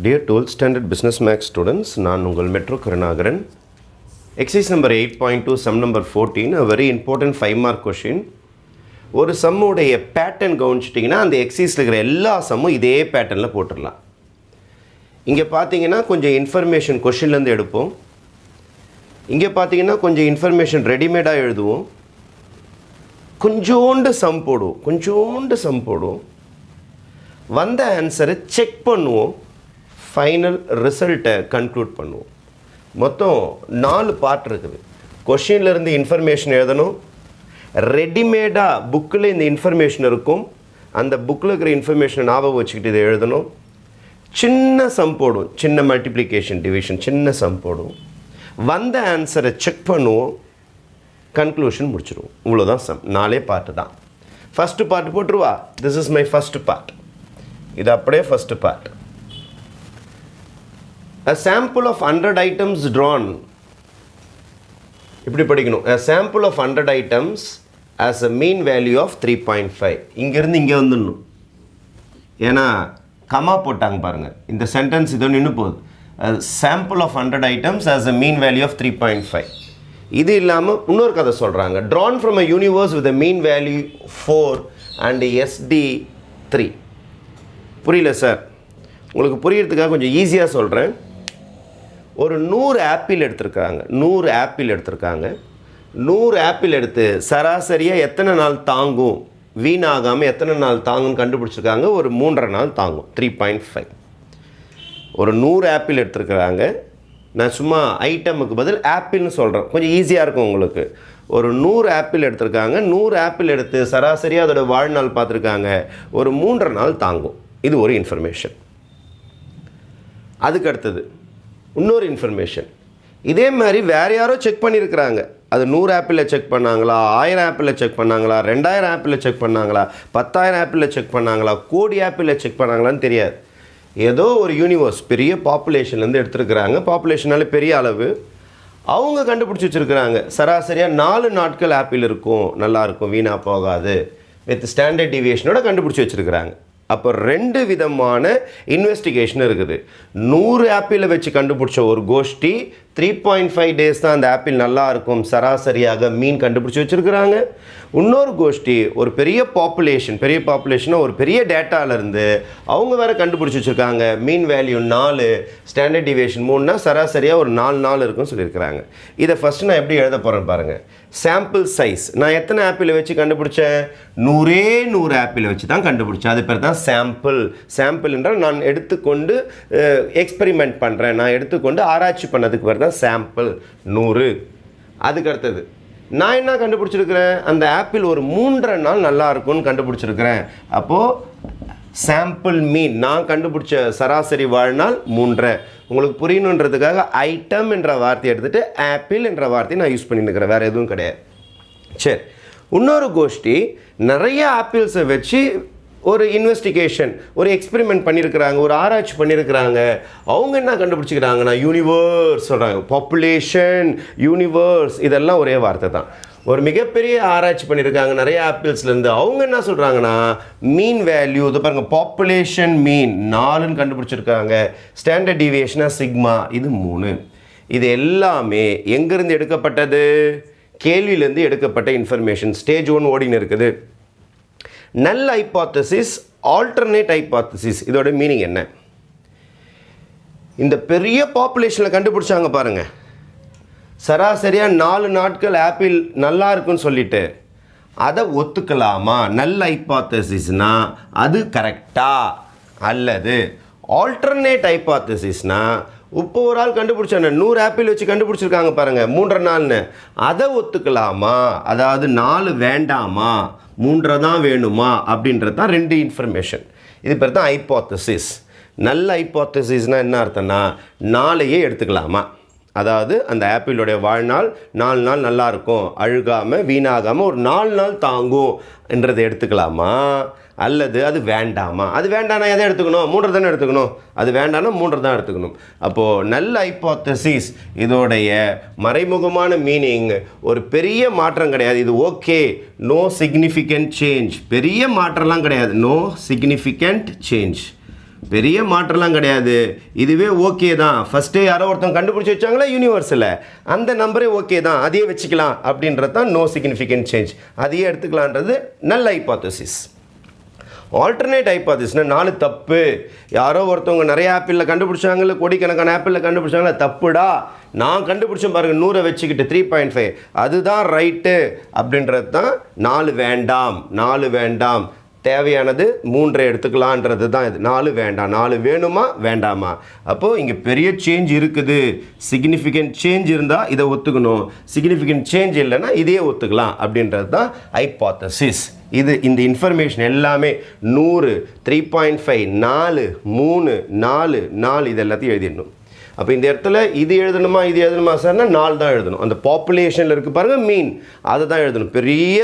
Dear 12th Standard Business Max students, நான் உங்கள் metro Karunakaran. Exercise number 8.2, sum number 14, a very important 5 mark question. ஒரு சம்முடைய pattern கவனிச்சிட்டிங்கன்னா அந்த எக்ஸசைஸில் இருக்கிற எல்லா சம்மும் இதே பேட்டர்னில் போட்டுடலாம். இங்கே பார்த்தீங்கன்னா கொஞ்சம் இன்ஃபர்மேஷன் கொஷின்லேருந்து எடுப்போம். இங்கே பார்த்தீங்கன்னா கொஞ்சம் இன்ஃபர்மேஷன் ரெடிமேடாக எழுதுவோம். கொஞ்சோண்டு சம் போடுவோம். வந்த ஆன்சரை செக் பண்ணுவோம். ஃபைனல் ரிசல்ட்டை கன்க்ளூட் பண்ணுவோம். மொத்தம் 4 பார்ட் இருக்குது. கொஷின்லேருந்து இன்ஃபர்மேஷன் எழுதணும். ரெடிமேடாக புக்கில் இந்த இன்ஃபர்மேஷன் இருக்கும். அந்த புக்கில் இருக்கிற இன்ஃபர்மேஷனை ஞாபகம் வச்சுக்கிட்டு இதை எழுதணும். சின்ன சம் போடுவோம். சின்ன மல்டிப்ளிகேஷன் டிவிஷன் சின்ன சம் போடுவோம். வந்த ஆன்சரை செக் பண்ணுவோம். கன்க்ளூஷன் முடிச்சிடுவோம். இவ்வளோதான் சம். 4 பார்ட்டு தான். ஃபஸ்ட்டு பார்ட் போட்டுருவா. This is my first part. இது அப்படியே first part. A sample of 100 items drawn. இப்படி படிக்கணும். A sample of 100 items as a mean value of 3.5. இங்கேருந்து இங்கே வந்துடணும். ஏன்னா கமா போட்டாங்க பாருங்கள். இந்த சென்டென்ஸ் இதோ நின்று போகுது. A sample of 100 items as a mean value of 3.5. இது இல்லாமல் இன்னொரு கதை சொல்கிறாங்க. Drawn from a universe with a mean value 4 and SD 3. புரியல சார்? உங்களுக்கு புரியறதுக்காக கொஞ்சம் ஈஸியாக சொல்கிறேன். ஒரு 100 ஆப்பிள் எடுத்திருக்காங்க. 100 ஆப்பிள் எடுத்து சராசரியாக எத்தனை நாள் தாங்கும், வீணாகாமல் எத்தனை நாள் தாங்கும்னு கண்டுபிடிச்சிருக்காங்க. ஒரு 3.5 நாள் தாங்கும். 3.5. ஒரு 100 ஆப்பிள் எடுத்திருக்கிறாங்க. நான் சும்மா ஐட்டமுக்கு பதில் ஆப்பிள்னு சொல்கிறேன், கொஞ்சம் ஈஸியாக இருக்கும் உங்களுக்கு. ஒரு 100 ஆப்பிள் எடுத்திருக்காங்க. 100 ஆப்பிள் எடுத்து சராசரியாக அதோட வாழ்நாள் பார்த்துருக்காங்க. ஒரு 3.5 நாள் தாங்கும். இது ஒரு இன்ஃபர்மேஷன். அதுக்கு அடுத்தது இன்னொரு இன்ஃபர்மேஷன். இதே மாதிரி வேறு யாரோ செக் பண்ணியிருக்கிறாங்க. அது 100 ஆப்பிளில் செக் பண்ணாங்களா, 1000 ஆப்பிளில் செக் பண்ணாங்களா, 2000 ஆப்பிளில் செக் பண்ணாங்களா, 10,000 ஆப்பிளில் செக் பண்ணாங்களா, கோடி ஆப்பிளில் செக் பண்ணாங்களான்னு தெரியாது. ஏதோ ஒரு யூனிவர்ஸ் பெரிய பாப்புலேஷன்லேருந்து எடுத்துருக்குறாங்க. பாப்புலேஷனால பெரிய அளவு. அவங்க கண்டுபிடிச்சி வச்சுருக்கிறாங்க. சராசரியாக 4 நாட்கள் ஆப்பிள் இருக்கும், நல்லாயிருக்கும், வீணாக போகாது, வித் ஸ்டாண்டர்ட் டிவியேஷனோட கண்டுபிடிச்சி வச்சுருக்கிறாங்க. அப்போ 2 விதமான இன்வெஸ்டிகேஷன் இருக்குது. 100 ஆப்பிளை வச்சு கண்டுபிடிச்ச ஒரு கோஷ்டி 3.5 டேஸ் தான் அந்த ஆப்பிள் நல்லா இருக்கும் சராசரியாக மீன் கண்டுபிடிச்சி வச்சுருக்கிறாங்க. இன்னொரு கோஷ்டி ஒரு பெரிய பாப்புலேஷனாக ஒரு பெரிய டேட்டாவிலேருந்து அவங்க வேறு கண்டுபிடிச்சி வச்சுருக்காங்க. மீன் வேல்யூ 4, ஸ்டாண்டர்ட் டிவியேஷன் 3னா சராசரியாக ஒரு 4 நாள் இருக்குன்னு சொல்லியிருக்கிறாங்க. இதை ஃபஸ்ட்டு நான் எப்படி எழுத போகிறேன்னு பாருங்கள். Sample size. நான் எத்தனை ஆப்பிளை வச்சு கண்டுபிடிச்சேன்? 100 ஆப்பிளை வச்சு தான் கண்டுபிடிச்சேன். அது பேர் தான் சாம்பிள் என்றால் நான் எடுத்துக்கொண்டு எக்ஸ்பெரிமெண்ட் பண்ணுறேன், நான் எடுத்துக்கொண்டு ஆராய்ச்சி பண்ணதுக்கு பேர் தான் சாம்பிள் 100. அதுக்கு அடுத்தது நான் என்ன கண்டுபிடிச்சிருக்கிறேன்? அந்த ஆப்பிள் ஒரு 3.5 நாள் நல்லா இருக்கும்னு கண்டுபிடிச்சிருக்கிறேன். அப்போது சாம்பிள் மீன், நான் கண்டுபிடிச்ச சராசரி வாழ்நாள் 3.5. உங்களுக்கு புரியணுன்றதுக்காக ஐட்டம் என்ற வார்த்தையை எடுத்துகிட்டு ஆப்பிள் என்ற வார்த்தையை நான் யூஸ் பண்ணியிருக்கிறேன், வேறு எதுவும் கிடையாது. சரி, இன்னொரு கோஷ்டி நிறைய ஆப்பிள்ஸை வச்சு ஒரு இன்வெஸ்டிகேஷன், ஒரு எக்ஸ்பெரிமெண்ட் பண்ணியிருக்கிறாங்க, ஒரு ஆராய்ச்சி பண்ணியிருக்கிறாங்க. அவங்க என்ன கண்டுபிடிச்சிக்கிறாங்கன்னா யூனிவர்ஸ் சொல்கிறாங்க. பாப்புலேஷன், யூனிவர்ஸ், இதெல்லாம் ஒரே வார்த்தை தான். ஒரு மிகப்பெரிய ஆராய்ச்சி பண்ணியிருக்காங்க நிறைய ஆப்பிள்ஸ்லேருந்து. அவங்க என்ன சொல்கிறாங்கன்னா மீன் வேல்யூ, இது பாருங்கள், பாப்புலேஷன் மீன் 4ன்னு கண்டுபிடிச்சிருக்காங்க. ஸ்டாண்டர்ட் டிவியேஷனாக சிக்மா, இது 3. இது எல்லாமே எங்கேருந்து எடுக்கப்பட்டது? கேள்வியிலேருந்து எடுக்கப்பட்ட இன்ஃபர்மேஷன். ஸ்டேஜ் 1 ஓடின்னு இருக்குது. நல் ஹைப்போதசிஸ், ஆல்டர்னேட் ஹைப்போதசிஸ், இதோட மீனிங் என்ன? இந்த பெரிய பாப்புலேஷனில் கண்டுபிடிச்சாங்க பாருங்கள். சராசரியாக 4 நாட்கள் ஆப்பிள் நல்லா இருக்குன்னு சொல்லிட்டு அதை ஒத்துக்கலாமா? நல் ஹைப்போதசிஸ்னால் அது கரெக்டா? அல்லது ஆல்டர்னேட் ஹைப்போதசிஸ்னால் இப்போ ஒரு ஆள் கண்டுபிடிச்சாங்க, 100 ஆப்பிள் வச்சு கண்டுபிடிச்சிருக்காங்க பாருங்கள் 3.5 நாள்னு, அதை ஒத்துக்கலாமா? அதாவது 4 வேண்டாமா, 3 தான் வேணுமா அப்படின்றது தான் 2 இன்ஃபர்மேஷன். இது பேர் தான் ஹைப்போதசிஸ். நல்ல ஹைப்போதசிஸ்னால் என்ன அர்த்தம்னா 4ஐயே எடுத்துக்கலாமா, அதாவது அந்த ஆப்பிளுடைய வாழ்நாள் 4 நாள் நல்லாயிருக்கும், அழுகாமல் வீணாகாமல் ஒரு 4 நாள் தாங்கும் என்றதை எடுத்துக்கலாமா? அல்லது அது வேண்டாமா? அது வேண்டானா எதை எடுத்துக்கணும்? 3 தானே எடுத்துக்கணும். அது வேண்டானா 3 தான் எடுத்துக்கணும். அப்போது நல்ல ஹைப்போதசிஸ் இதோடைய மறைமுகமான மீனிங் ஒரு பெரிய மாற்றம் கிடையாது, இது ஓகே, நோ சிக்னிஃபிகண்ட் சேஞ்ச். பெரிய மாற்றம்லாம் கிடையாது, நோ சிக்னிஃபிகண்ட் சேஞ்ச். பெரிய மாற்றம்லாம் கிடையாது. இதுவே ஓகே தான். ஃபஸ்ட்டே யாரோ ஒருத்தவங்க கண்டுபிடிச்சி வச்சாங்களா யூனிவர்ஸில், அந்த நம்பரே ஓகே தான், அதையே வச்சுக்கலாம் அப்படின்றது தான் நோ சிக்னிஃபிகண்ட் சேஞ்ச். அதையே எடுத்துக்கலான்றது நல்ல ஹைபாத்தசிஸ். ஆல்டர்னேட் ஹைபாத்தசிஸ்னால் 4 தப்பு. யாரோ ஒருத்தவங்க நிறைய ஆப்பிளில் கண்டுபிடிச்சாங்கள, கோடிக்கணக்கான ஆப்பிளில் கண்டுபிடிச்சாங்களா, தப்புடா, நான் கண்டுபிடிச்சேன் பாருங்கள் 100 வச்சுக்கிட்டு 3.5 அதுதான் ரைட்டு அப்படின்றது தான் 4 வேண்டாம். 4 வேண்டாம், தேவையானது 3 எடுத்துக்கலான்றது தான் இது. 4 வேண்டாம். 4 வேணுமா வேண்டாமா? அப்போது இங்கே பெரிய சேஞ்ச் இருக்குது. சிக்னிஃபிகண்ட் சேஞ்ச் இருந்தால் இதை ஒத்துக்கணும், சிக்னிஃபிகண்ட் சேஞ்ச் இல்லைன்னா இதையே ஒத்துக்கலாம் அப்படின்றது தான் ஹைபாத்தசிஸ். இந்த இன்ஃபர்மேஷன் எல்லாமே 100, 3.5, 4, 3, 4, 4 இது எல்லாத்தையும் எழுதிடணும். அப்போ இந்த இடத்துல இது எழுதணுமா சார்னா 4 தான் எழுதணும். அந்த பாப்புலேஷனில் இருக்குது பாருங்கள் மீன், அதை தான் எழுதணும். பெரிய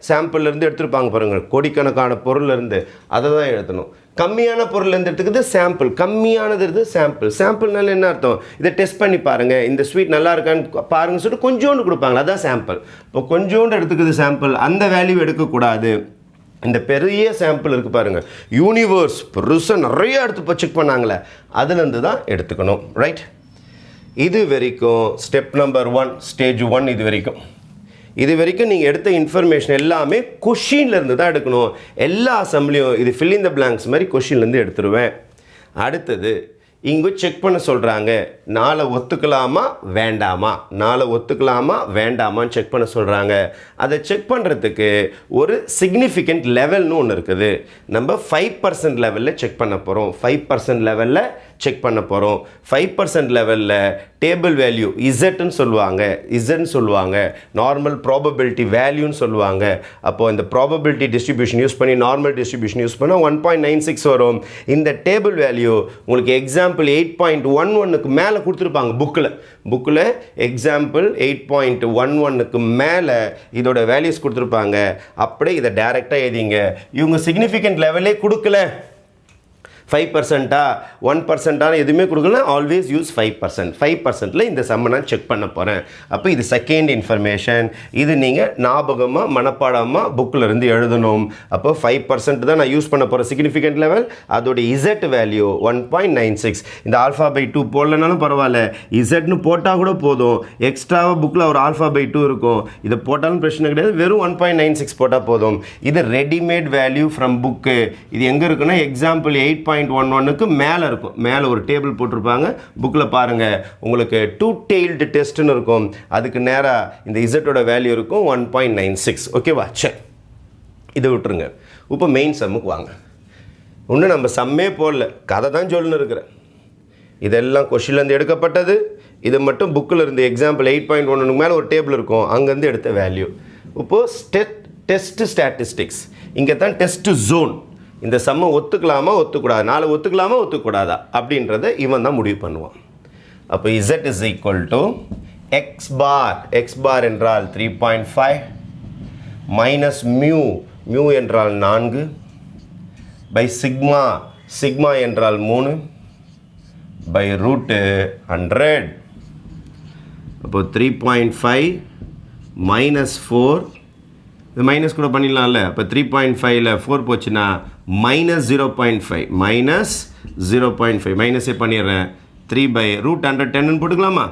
சாம்பிள்லேருந்து எடுத்துருப்பாங்க பாருங்கள், கோடிக்கணக்கான பொருள்லேருந்து, அதை தான் எழுதணும். கம்மியான பொருள்லேருந்து எடுத்துக்கிறது சாம்பிள், கம்மியானது சாம்பிள். சாம்பிள்னால என்ன அர்த்தம்? இதை டெஸ்ட் பண்ணி பாருங்கள், இந்த ஸ்வீட் நல்லா இருக்கான்னு பாருங்கன்னு சொல்லிட்டு கொஞ்சோண்டு கொடுப்பாங்களா, அதான் சாம்பிள். இப்போ கொஞ்சோண்டு எடுத்துக்கிறது சாம்பிள், அந்த வேல்யூ எடுக்கக்கூடாது. இந்த பெரிய சாம்பிள் இருக்குது பாருங்கள், யூனிவர்ஸ் பெருசாக நிறைய எடுத்து செக் பண்ணாங்களே, அதுலேருந்து தான் எடுத்துக்கணும். ரைட், இது வரைக்கும் ஸ்டெப் நம்பர் 1, ஸ்டேஜ் 1. இது வரைக்கும் நீங்கள் எடுத்த இன்ஃபர்மேஷன் எல்லாமே கொஷின்லேருந்து தான் எடுக்கணும். எல்லா அசம்பிளியும் இது ஃபில் இன் த பிளாங்க்ஸ் மாதிரி கொஷின்லேருந்து எடுத்துருவேன். அடுத்தது இங்கே செக் பண்ண சொல்கிறாங்க, 4 ஒத்துக்கலாமா வேண்டாமா, 4 ஒத்துக்கலாமா வேண்டாமான்னு செக் பண்ண சொல்கிறாங்க. அதை செக் பண்ணுறதுக்கு ஒரு சிக்னிஃபிகண்ட் லெவல்னு ஒன்று இருக்குது. நம்ம 5% லெவலில் செக் பண்ண போகிறோம். 5% லெவலில் செக் பண்ண போகிறோம். 5% லெவலில் டேபிள் வேல்யூ இசட்னு சொல்லுவாங்க, நார்மல் ப்ராபபிலிட்டி வேல்யூன்னு சொல்லுவாங்க. அப்போது இந்த ப்ராபபிலிட்டி டிஸ்ட்ரிபியூஷன் யூஸ் பண்ணி நார்மல் டிஸ்ட்ரிபியூஷன் யூஸ் பண்ணால் 1.96 வரும். இந்த டேபிள் வேல்யூ உங்களுக்கு எக்ஸாம்பிள் 8.11க்கு மேலே கொடுத்துருப்பாங்க புக்கில் எக்ஸாம்பிள் 8.11க்கு மேலே இதோட வேல்யூஸ் கொடுத்துருப்பாங்க. அப்படியே இதை டைரெக்டாக எழுதிங்க. இவங்க சிக்னிஃபிகண்ட் லெவலே கொடுக்கல, 5%, 1% எதுவுமே கொடுக்கல, ஆல்வேஸ் யூஸ் 5%. 5%ல் இந்த சம்மை நான் செக் பண்ண போகிறேன். அப்போ இது செகண்ட் இன்ஃபர்மேஷன். இது நீங்கள் ஞாபகமாக மனப்பாடமாக புக்கில் இருந்து எழுதணும். அப்போ 5% தான் நான் யூஸ் பண்ண போகிறேன் சிக்னிஃபிகண்ட் லெவல். அதோட இசட் வேல்யூ 1.96. இந்த α/2 போடலனாலும் பரவாயில்ல, இசட்னு போட்டால் கூட போதும். எக்ஸ்ட்ராவாக புக்கில் ஒரு α/2 இருக்கும், இதை போட்டாலும் பிரச்சனை கிடையாது, வெறும் 1.96 போட்டால் போதும். இது ரெடிமேட் வேல்யூ ஃப்ரம் புக்கு. இது எங்கே இருக்குன்னா எக்ஸாம்பிள் 8.11க்கு மேலே இருக்கும். மேலே ஒரு டேபிள் போட்டிருப்பாங்க, புக்கில் பாருங்கள். உங்களுக்கு 2 டெய்ல்டு டெஸ்ட்டுன்னு இருக்கும், அதுக்கு நேராக இந்த இசட்டோட வேல்யூ இருக்கும் 1.96. ஓகேவா? சரி, இதை விட்டுருங்க. இப்போ மெயின் சம்முக்கு வாங்க. இன்னும் நம்ம சம்மே போடல, கதை தான் சொல்லுன்னு இருக்கிறேன். இதெல்லாம் கொஷின்லேருந்து எடுக்கப்பட்டது. இது மட்டும் புக்கில் இருந்து எக்ஸாம்பிள் 8.11க்கு மேலே ஒரு டேபிள் இருக்கும், அங்கேருந்து எடுத்த வேல்யூ. இப்போது டெஸ்ட் ஸ்டாட்டிஸ்டிக்ஸ், இங்கே தான் டெஸ்ட் ஜோன். இந்த சம்மை ஒத்துக்கலாமா ஒத்துக்கூடாது, 4 ஒத்துக்கலாமா ஒத்துக்கூடாதா அப்படின்றத இவன் தான் முடிவு பண்ணுவான். அப்போ Z is equal to X bar என்றால் 3.5 மைனஸ் மியூ என்றால் 4 பை சிக்மா என்றால் 3 பை ரூட்டு 100. அப்போ 3.5 மைனஸ் 4, இது மைனஸ் கூட பண்ணிடலாம்ல. அப்போ 3.5ல் 4 போச்சுன்னா மைனஸ் 0.5 மைனஸே பண்ணிடுறேன். 3 பை ரூட் 110 போட்டுக்கலாமா?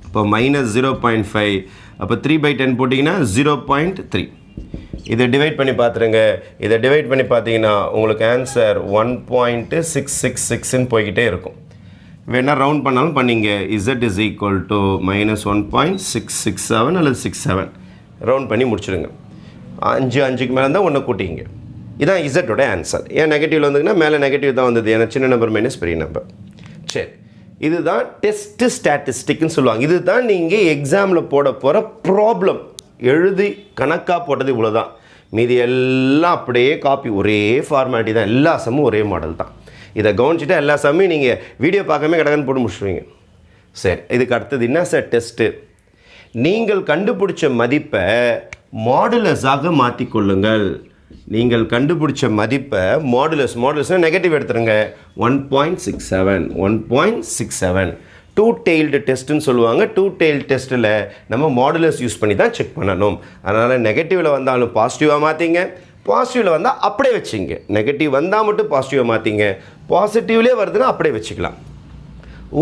இப்போ மைனஸ் 0.5. அப்போ 3/10 போட்டிங்கன்னா 0.3. இதை டிவைட் பண்ணி பார்த்துருங்க. இதை டிவைட் பண்ணி பார்த்தீங்கன்னா உங்களுக்கு ஆன்சர் 1.666ன்னு போய்கிட்டே இருக்கும். வேணால் ரவுண்ட் பண்ணாலும் பண்ணிங்க. Z is equal to minus 1.667 அல்லது 67 ரவுண்ட் பண்ணி முடிச்சுடுங்க. 5க்கு மேலே இருந்தால் 1 கூட்டிங்க. இதான் இசட்டோட ஆன்சர். ஏன் நெகட்டிவில் வந்ததுன்னா மேலே நெகட்டிவ் தான் வந்தது, ஏன்னா சின்ன நம்பர் மைனஸ் பெரிய நம்பர். சரி, இதுதான் டெஸ்ட் ஸ்டாட்டிஸ்டிக்னு சொல்லுவாங்க. இதுதான் நீங்கள் எக்ஸாமில் போட போகிற ப்ராப்ளம். எழுதி கணக்காக போட்டது இவ்வளோ தான். மீதி எல்லாம் அப்படியே காப்பி, ஒரே ஃபார்மாலிட்டி தான். எல்லா சம்மும் ஒரே மாடல் தான். இதை கவனிச்சுட்டு எல்லா சம்மையும் நீங்கள் வீடியோ பார்க்காம கடகன்னு போட்டு முடிச்சுடுவீங்க. சரி, இதுக்கு அடுத்தது என்ன சார் டெஸ்ட்டு? நீங்கள் கண்டுபிடிச்ச மதிப்பை மாடுலஸாக மாற்றிக்கொள்ளுங்கள். நீங்கள் கண்டுபிடிச்ச மதிப்பை மாடுலஸ்னால் நெகட்டிவ் எடுத்துருங்க. 1.67 2 டெய்ல்டு டெஸ்ட்டுன்னு சொல்லுவாங்க. 2 டெய்ல்டு டெஸ்ட்டில் நம்ம மாடுலஸ் யூஸ் பண்ணி தான் செக் பண்ணணும். அதனால் நெகட்டிவில் வந்தாலும் பாசிட்டிவாக மாற்றிங்க, பாசிட்டிவில் வந்தால் அப்படியே வச்சுங்க. நெகட்டிவ் வந்தால் மட்டும் பாசிட்டிவாக மாற்றிங்க. பாசிட்டிவ்லேயே வருதுன்னா அப்படியே வச்சுக்கலாம்.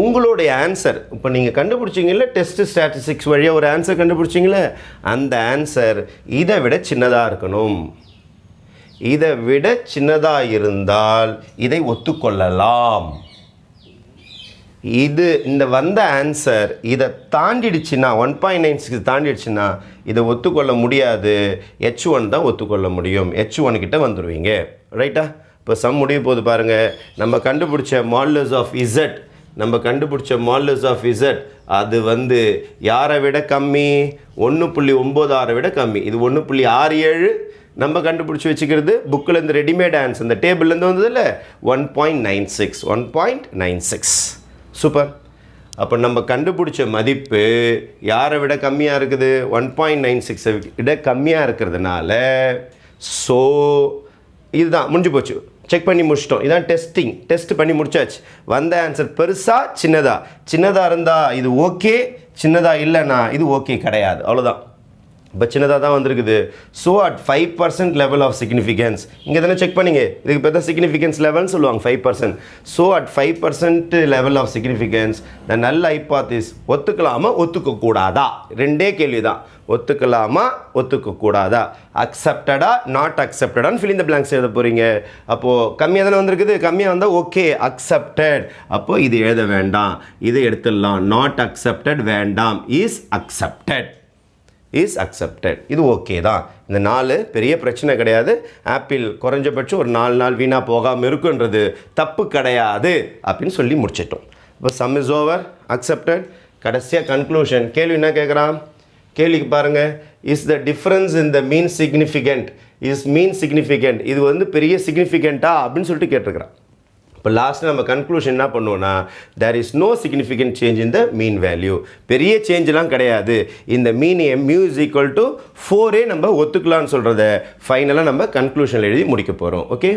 உங்களுடைய ஆன்சர் இப்போ நீங்கள் கண்டுபிடிச்சிங்களே டெஸ்ட் ஸ்டாட்டிஸ்டிக்ஸ் வழியாக ஒரு ஆன்சர் கண்டுபிடிச்சிங்களே, அந்த ஆன்சர் இதை விட சின்னதாக இருக்கணும். இதை விட சின்னதாக இருந்தால் இதை ஒத்துக்கொள்ளலாம். இது இந்த வந்த ஆன்சர் இதை தாண்டிடுச்சுன்னா 1.96 தாண்டிடுச்சுன்னா இதை ஒத்துக்கொள்ள முடியாது. H1 தான் ஒத்துக்கொள்ள முடியும். H1 கிட்ட வந்துடுவீங்க. ரைட்டா? இப்போ சம் முடிய போது பாருங்கள். நம்ம கண்டுபிடிச்ச மாடுலஸ் ஆஃப் Z, நம்ம கண்டுபிடிச்ச மாடுலஸ் ஆஃப் Z அது வந்து யாரை விட கம்மி? 1.96 விட கம்மி. இது 1.67 நம்ம கண்டுபிடிச்சி வச்சுக்கிறது. புக்கில் இருந்து ரெடிமேட் ஆன்சர் இந்த டேபிள்லேருந்து வந்ததில்ல 1.96. சூப்பர். அப்போ நம்ம கண்டுபிடிச்ச மதிப்பு யாரை விட கம்மியாக இருக்குது? 1.96 விட கம்மியாக இருக்கிறதுனால ஸோ இதுதான் முடிஞ்சு போச்சு. செக் பண்ணி முடிச்சிட்டோம். இதான் டெஸ்ட் பண்ணி முடிச்சாச்சு. வந்த ஆன்சர் பெருசாக சின்னதாக இருந்தால் இது ஓகே, சின்னதாக இல்லைன்னா இது ஓகே கிடையாது. அவ்வளோதான். இப்போ சின்னதாக தான் வந்திருக்குது. So at 5% level of significance இங்கே தானே செக் பண்ணிங்க. இதுக்கு பேர் தான் சிக்னிஃபிகன்ஸ் லெவல்னு சொல்லுவாங்க 5%. So at 5% level of significance the null hypothesis ஒத்துக்கலாமா ஒத்துக்கக்கூடாதா? ரெண்டே கேள்வி தான். ஒத்துக்கலாமா ஒத்துக்கக்கூடாதா? அக்செப்டடா நாட் அக்செப்டடான்னு ஃபில் இன் த பிளாங்க்ஸ் எழுத போகிறீங்க. அப்போது கம்மியாக தானே வந்திருக்குது. கம்மியாக வந்தால் ஓகே அக்செப்டட். அப்போது இது எழுத வேண்டாம், இதை எடுத்துடலாம். நாட் அக்செப்டட் வேண்டாம், இஸ் அக்செப்டட். இது ஓகே தான். இந்த 4 பெரிய பிரச்சனை கிடையாது. ஆப்பிள் குறைஞ்சபட்சம் ஒரு 4 நாள் வீணாக போகாமல் இருக்குன்றது தப்பு கிடையாது அப்படின்னு சொல்லி முடிச்சிட்டோம். இப்போ சம் இஸ் ஓவர், அக்செப்டட். கடைசியாக கன்க்ளூஷன். கேள்வி என்ன கேட்குறான்? கேள்விக்கு பாருங்கள். Is the difference in the mean significant? இது வந்து பெரிய சிக்னிஃபிகண்ட்டா அப்படின்னு சொல்லிட்டு கேட்டிருக்கிறான். இப்போ லாஸ்ட்டு நம்ம கன்க்ளூஷன் என்ன பண்ணுவோன்னா, there is no significant change in the mean value. பெரிய சேஞ்செலாம் கிடையாது. இந்த மீன் mu is equal to 4 நம்ம ஒத்துக்கலான்னு சொல்கிறத ஃபைனலாக நம்ம கன்க்ளூஷனில் எழுதி முடிக்க போகிறோம். ஓகே,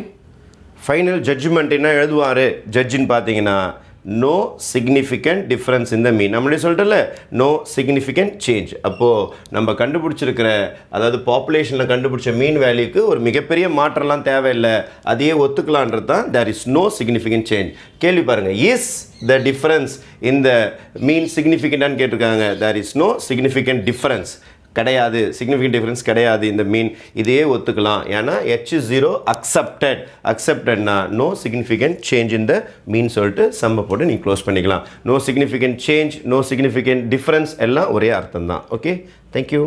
ஃபைனல் ஜட்ஜ்மெண்ட் என்ன எழுதுவார் ஜட்ஜின்னு பார்த்தீங்கன்னா, நோ சிக்னிஃபிகண்ட் டிஃப்ரென்ஸ் இந்த மீன். நம்மளே சொல்லிட்டல நோ சிக்னிஃபிகண்ட் சேஞ்ச். அப்போது நம்ம கண்டுபிடிச்சிருக்கிற அதாவது பாப்புலேஷனில் கண்டுபிடிச்ச மீன் வேல்யூக்கு ஒரு மிகப்பெரிய மாற்றம்லாம் தேவையில்லை, அதையே ஒத்துக்கலான்றது தான் there is no significant change. கேள்வி பாருங்கள். இஸ் த டிஃப்ரென்ஸ் இந்த மீன் சிக்னிஃபிகண்டான்னு கேட்டிருக்காங்க. There is no significant difference கிடையாது. சிக்னிஃபிகண்ட் டிஃப்ரென்ஸ் கிடையாது இந்த மீன். இதையே ஒத்துக்கலாம். ஏன்னா H0 அக்செப்டட்னா நோ சிக்னிஃபிகண்ட் சேஞ்ச் இந்த மீன் சொல்லிட்டு சம்ம போட்டு நீங்கள் க்ளோஸ் பண்ணிக்கலாம். No significant change, no significant difference எல்லாம் ஒரே அர்த்தம் தான். Okay, thank you.